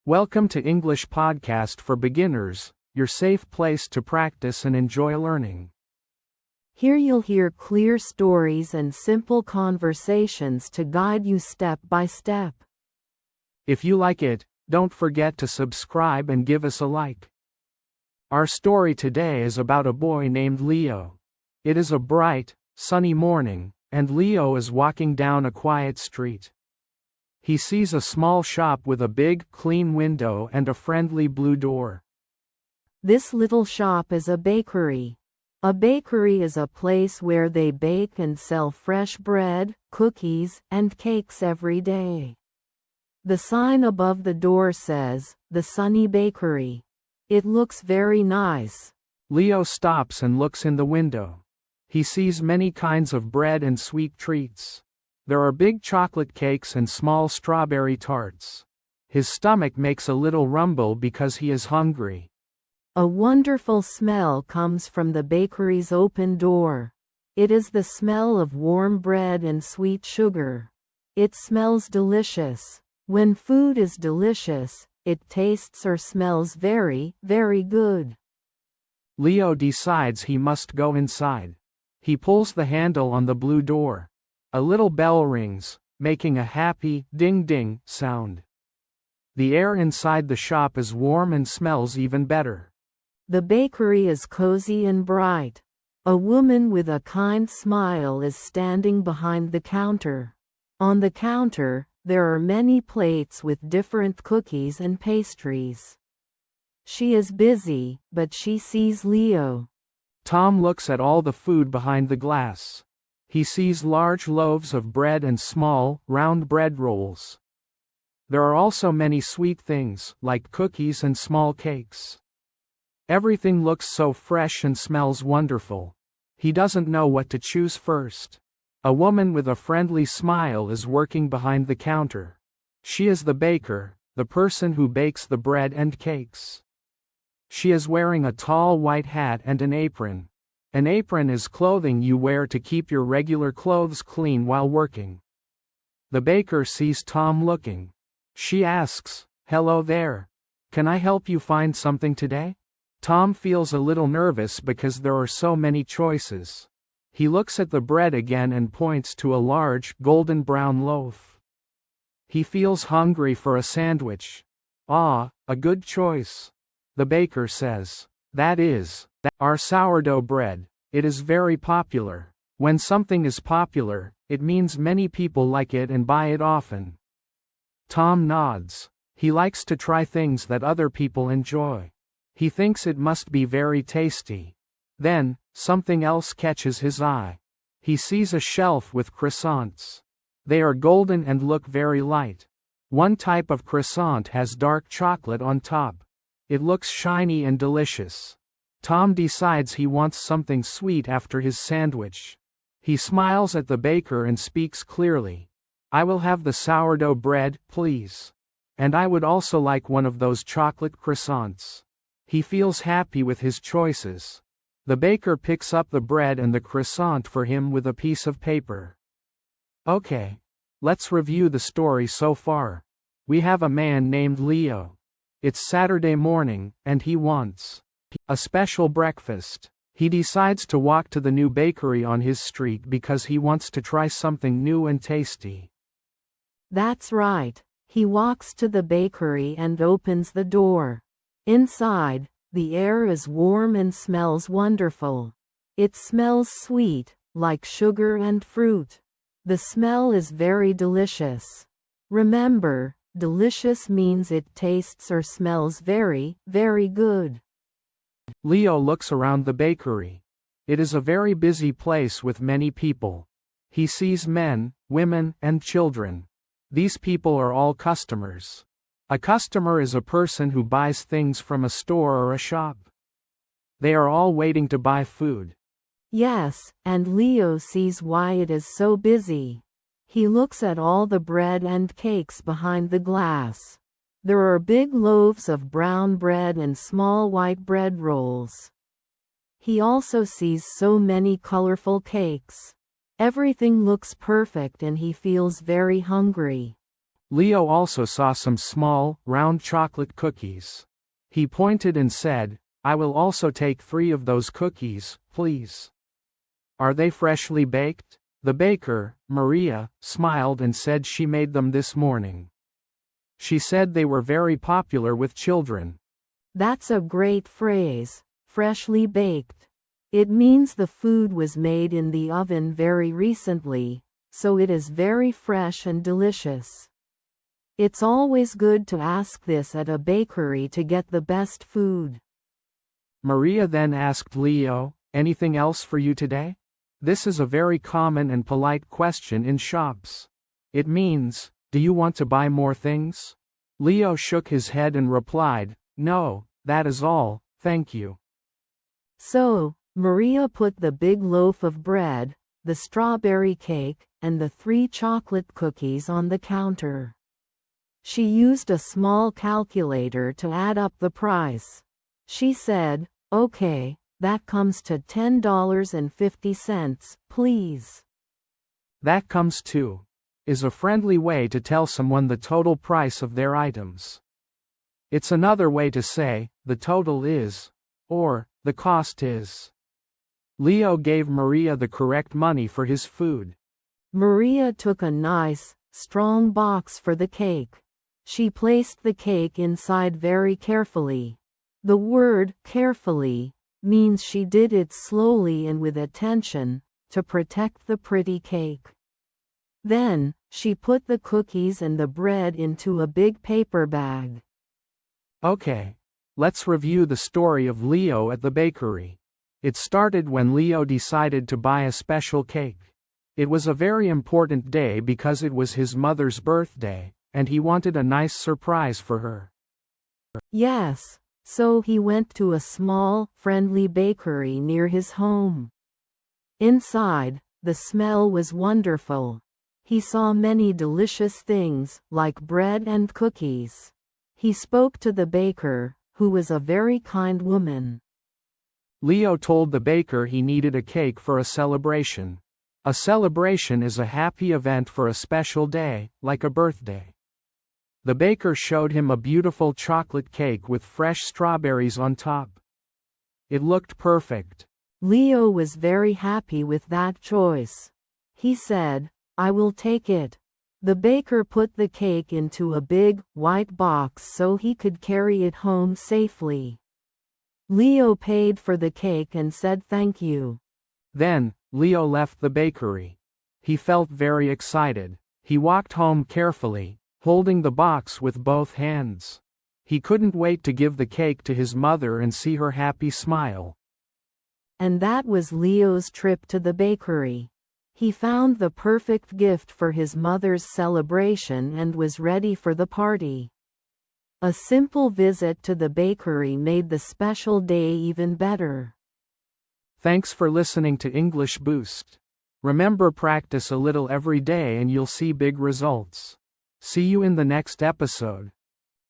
Welcome to English Podcast for Beginners, your safe place to practice and enjoy learning. Here you'll hear clear stories and simple conversations to guide you step by step. If you like it, don't forget to subscribe and give us a like. Our story today is about a boy named Leo. It is a bright, sunny morning, and Leo is walking down a quiet street. He sees a small shop with a big, clean window and a friendly blue door. This little shop is a bakery. A bakery is a place where they bake and sell fresh bread, cookies, and cakes every day. The sign above the door says, "The Sunny Bakery." It looks very nice. Leo stops and looks in the window. He sees many kinds of bread and sweet treats. There are big chocolate cakes and small strawberry tarts. His stomach makes a little rumble because he is hungry. A wonderful smell comes from the bakery's open door. It is the smell of warm bread and sweet sugar. It smells delicious. When food is delicious, it tastes or smells very, very good. Leo decides he must go inside. He pulls the handle on the blue door. A little bell rings, making a happy ding-ding sound. The air inside the shop is warm and smells even better. The bakery is cozy and bright. A woman with a kind smile is standing behind the counter. On the counter, there are many plates with different cookies and pastries. She is busy, but she sees Leo. Tom looks at all the food behind the glass. He sees large loaves of bread and small, round bread rolls. There are also many sweet things, like cookies and small cakes. Everything looks so fresh and smells wonderful. He doesn't know what to choose first. A woman with a friendly smile is working behind the counter. She is the baker, the person who bakes the bread and cakes. She is wearing a tall white hat and an apron. An apron is clothing you wear to keep your regular clothes clean while working. The baker sees Tom looking. She asks, "Hello there. Can I help you find something today?" Tom feels a little nervous because there are so many choices. He looks at the bread again and points to a large, golden brown loaf. He feels hungry for a sandwich. "Ah, a good choice," the baker says. "That is our sourdough bread. It is very popular. When something is popular, it means many people like it and buy it often." Tom nods. He likes to try things that other people enjoy. He thinks it must be very tasty. Then, something else catches his eye. He sees a shelf with croissants. They are golden and look very light. One type of croissant has dark chocolate on top. It looks shiny and delicious. Tom decides he wants something sweet after his sandwich. He smiles at the baker and speaks clearly. "I will have the sourdough bread, please. And I would also like one of those chocolate croissants." He feels happy with his choices. The baker picks up the bread and the croissant for him with a piece of paper. Okay. Let's review the story so far. We have a man named Leo. It's Saturday morning, and he wants a special breakfast. He decides to walk to the new bakery on his street because he wants to try something new and tasty. That's right. He walks to the bakery and opens the door. Inside, the air is warm and smells wonderful. It smells sweet, like sugar and fruit. The smell is very delicious. Remember, delicious means it tastes or smells very, very good. Leo looks around the bakery. It is a very busy place with many people. He sees men, women, and children. These people are all customers. A customer is a person who buys things from a store or a shop. They are all waiting to buy food. Yes, and Leo sees why it is so busy. He looks at all the bread and cakes behind the glass. There are big loaves of brown bread and small white bread rolls. He also sees so many colorful cakes. Everything looks perfect and he feels very hungry. Leo also saw some small, round chocolate cookies. He pointed and said, "I will also take 3 of those cookies, please." "Are they freshly baked?" The baker, Maria, smiled and said she made them this morning. She said they were very popular with children. That's a great phrase, freshly baked. It means the food was made in the oven very recently, so it is very fresh and delicious. It's always good to ask this at a bakery to get the best food. Maria then asked Leo, "Anything else for you today?" This is a very common and polite question in shops. It means, "Do you want to buy more things?" Leo shook his head and replied, "No, that is all, thank you." So, Maria put the big loaf of bread, the strawberry cake, and the 3 chocolate cookies on the counter. She used a small calculator to add up the price. She said, "Okay, that comes to $10.50, please." That comes to is a friendly way to tell someone the total price of their items. It's another way to say, the total is, or, the cost is. Leo gave Maria the correct money for his food. Maria took a nice, strong box for the cake. She placed the cake inside very carefully. The word carefully means she did it slowly and with attention, to protect the pretty cake. Then, she put the cookies and the bread into a big paper bag. Okay. Let's review the story of Leo at the bakery. It started when Leo decided to buy a special cake. It was a very important day because it was his mother's birthday, and he wanted a nice surprise for her. Yes, so he went to a small, friendly bakery near his home. Inside, the smell was wonderful. He saw many delicious things, like bread and cookies. He spoke to the baker, who was a very kind woman. Leo told the baker he needed a cake for a celebration. A celebration is a happy event for a special day, like a birthday. The baker showed him a beautiful chocolate cake with fresh strawberries on top. It looked perfect. Leo was very happy with that choice. He said, "I will take it." The baker put the cake into a big, white box so he could carry it home safely. Leo paid for the cake and said thank you. Then, Leo left the bakery. He felt very excited. He walked home carefully, holding the box with both hands. He couldn't wait to give the cake to his mother and see her happy smile. And that was Leo's trip to the bakery. He found the perfect gift for his mother's celebration and was ready for the party. A simple visit to the bakery made the special day even better. Thanks for listening to English Boost. Remember, practice a little every day and you'll see big results. See you in the next episode.